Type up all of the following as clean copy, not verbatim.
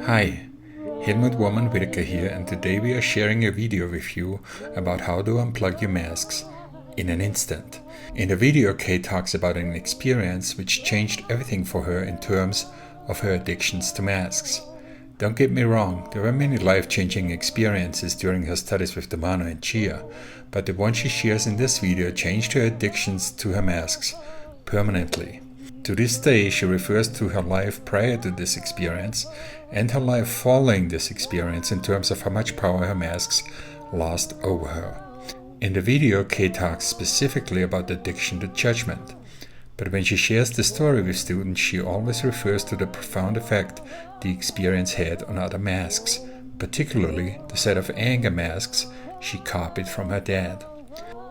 Hi, Helmut Woman Whitaker here, and today we are sharing a video with you about how to unplug your masks in an instant. In the video, Kay talks about an experience which changed everything for her in terms of her addictions to masks. Don't get me wrong, there were many life-changing experiences during her studies with the Mano and Chia, but the one she shares in this video changed her addictions to her masks permanently. To this day, she refers to her life prior to this experience and her life following this experience in terms of how much power her masks lost over her. In the video, Kay talks specifically about the addiction to judgment. But when she shares the story with students, she always refers to the profound effect the experience had on other masks, particularly the set of anger masks she copied from her dad.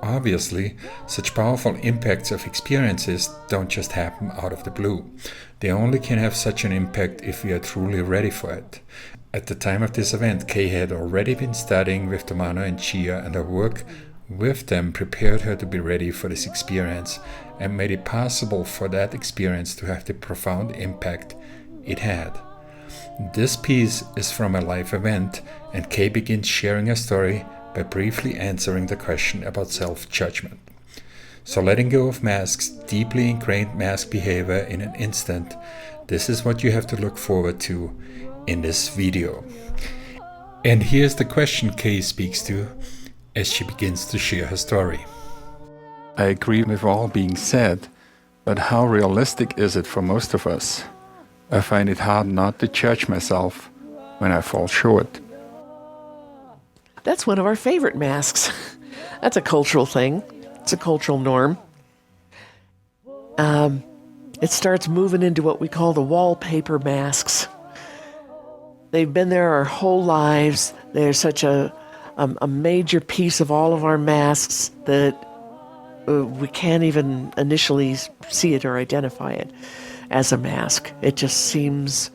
Obviously, such powerful impacts of experiences don't just happen out of the blue. They only can have such an impact if we are truly ready for it. At the time of this event, Kay had already been studying with the Mano and Chia, and her work with them prepared her to be ready for this experience and made it possible for that experience to have the profound impact it had. This piece is from a live event, and Kay begins sharing her story by briefly answering the question about self-judgment. So letting go of masks, deeply ingrained mask behavior in an instant, this is what you have to look forward to in this video. And here's the question Kay speaks to as she begins to share her story. I agree with all being said, but how realistic is it for most of us? I find it hard not to judge myself when I fall short. That's one of our favorite masks. That's a cultural thing. It's a cultural norm. It starts moving into what we call the wallpaper masks. They've been there our whole lives. They're such a major piece of all of our masks that we can't even initially see it or identify it as a mask. It just seems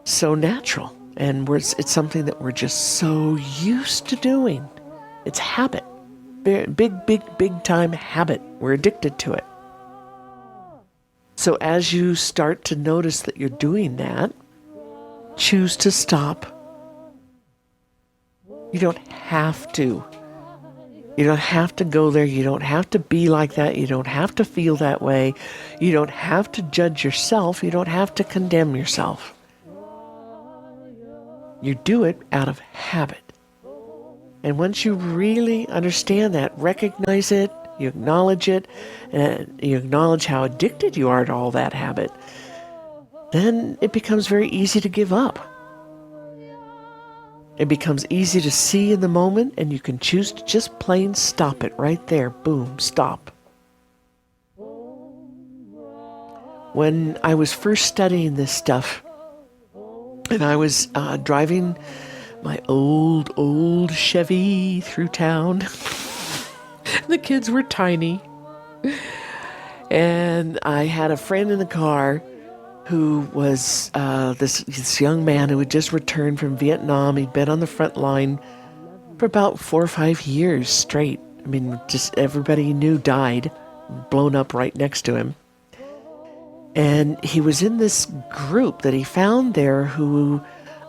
so natural. And it's something that we're just so used to doing. It's habit. Big time habit. We're addicted to it. So as you start to notice that you're doing that, choose to stop. You don't have to. You don't have to go there. You don't have to be like that. You don't have to feel that way. You don't have to judge yourself. You don't have to condemn yourself. You do it out of habit. And once you really understand that, recognize it, you acknowledge it, and you acknowledge how addicted you are to all that habit, then it becomes very easy to give up. It becomes easy to see in the moment, and you can choose to just plain stop it right there. Boom, stop. When I was first studying this stuff, and I was driving my old Chevy through town. The kids were tiny. And I had a friend in the car who was this young man who had just returned from Vietnam. He'd been on the front line for about 4 or 5 years straight. I mean, just everybody he knew died, blown up right next to him. And he was in this group that he found there who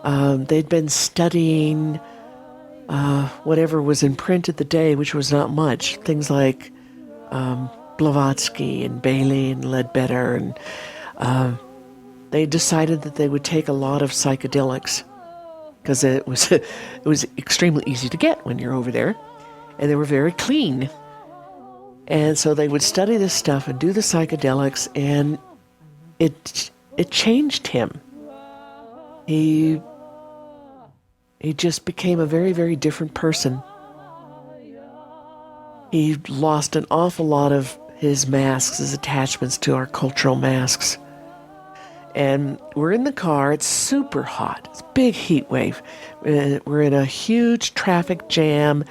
they'd been studying whatever was in print at the day, which was not much. Things like Blavatsky and Bailey and Ledbetter. And they decided that they would take a lot of psychedelics because it was extremely easy to get when you're over there. And they were very clean. And so they would study this stuff and do the psychedelics, and it changed him. He just became a very, very different person. He lost an awful lot of his masks, his attachments to our cultural masks. And we're in the car, it's super hot, it's a big heat wave. We're in a huge traffic jam.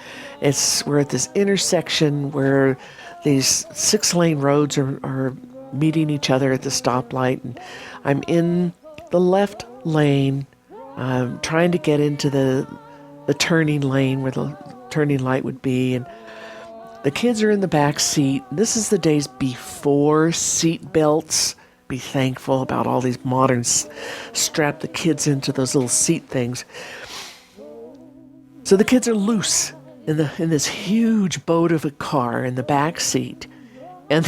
We're at this intersection where these 6-lane roads are meeting each other at the stoplight, and I'm in the left lane, trying to get into the turning lane where the turning light would be, and the kids are in the back seat. This is the days before seat belts, be thankful about all these modern strap the kids into those little seat things. So the kids are loose in this huge boat of a car in the back seat. And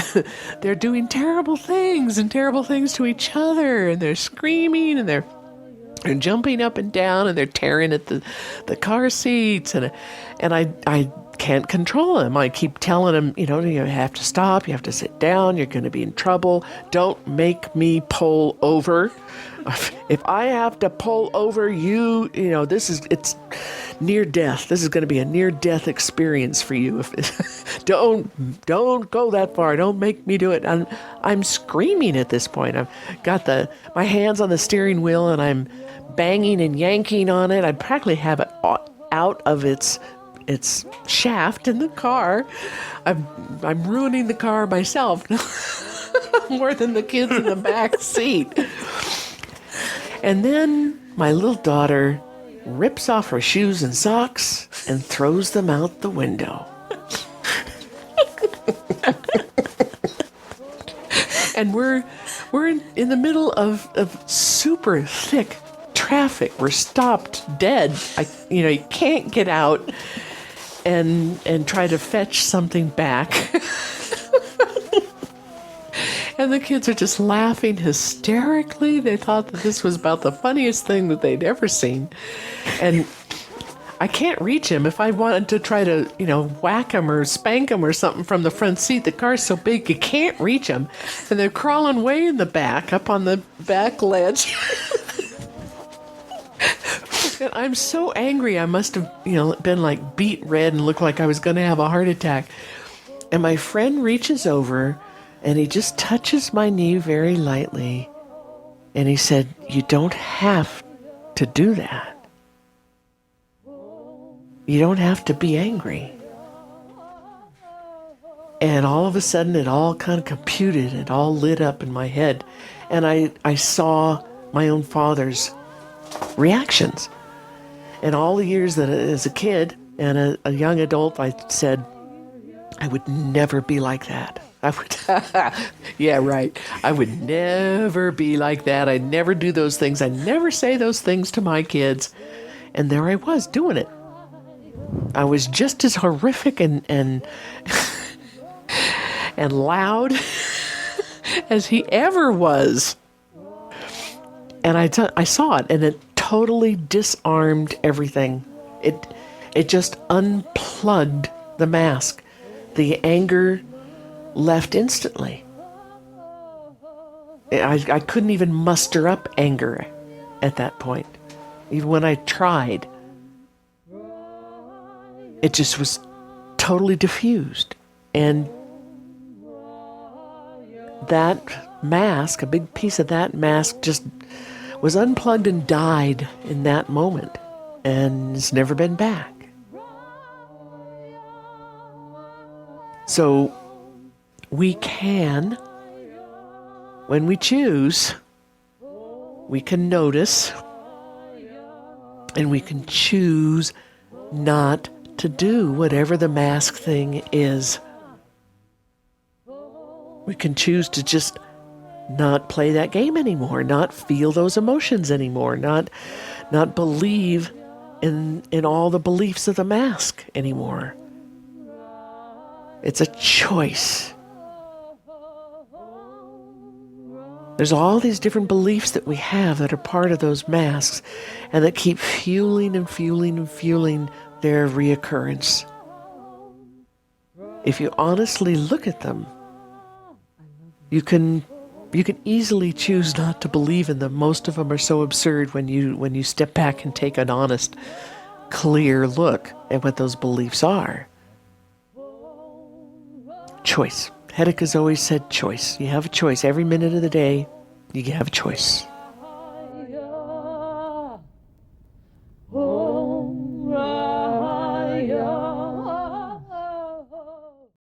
they're doing terrible things to each other. And they're screaming and they're jumping up and down and they're tearing at the car seats. And I can't control them. I keep telling them, you have to stop. You have to sit down. You're going to be in trouble. Don't make me pull over. If I have to pull over it's near death. This is going to be a near death experience for you. Don't go that far. Don't make me do it. I'm screaming at this point. I've got my hands on the steering wheel and I'm banging and yanking on it. I practically have it out of its shaft in the car. I'm ruining the car myself more than the kids in the back seat. And then my little daughter rips off her shoes and socks and throws them out the window. And we're in the middle of super thick traffic. We're stopped dead. You can't get out and try to fetch something back. And the kids are just laughing hysterically. They thought that this was about the funniest thing that they'd ever seen. And I can't reach him. If I wanted to try to, whack him or spank him or something from the front seat, the car's so big you can't reach him. And they're crawling way in the back, up on the back ledge. And I'm so angry. I must have, been like beet red and looked like I was going to have a heart attack. And my friend reaches over and he just touches my knee very lightly. And he said, "You don't have to do that. You don't have to be angry." And all of a sudden, it all kind of computed. It all lit up in my head. And I saw my own father's reactions. And all the years that as a kid and a young adult, I said, I would never be like that. I would, yeah, right. I would never be like that. I'd never do those things. I'd never say those things to my kids. And there I was doing it. I was just as horrific and and loud as he ever was. And I saw it, and it totally disarmed everything. It just unplugged the mask. The anger left instantly. I couldn't even muster up anger at that point. Even when I tried, it just was totally diffused. And that mask, a big piece of that mask, just was unplugged and died in that moment. And it's never been back. So we can, when we choose, we can notice and we can choose not to do whatever the mask thing is. We can choose to just not play that game anymore, not feel those emotions anymore, not believe in all the beliefs of the mask anymore. It's a choice. There's all these different beliefs that we have that are part of those masks and that keep fueling and fueling and fueling their reoccurrence. If you honestly look at them, you can easily choose not to believe in them. Most of them are so absurd when you step back and take an honest, clear look at what those beliefs are. Choice. Whitaker's always said choice. You have a choice. Every minute of the day, you have a choice.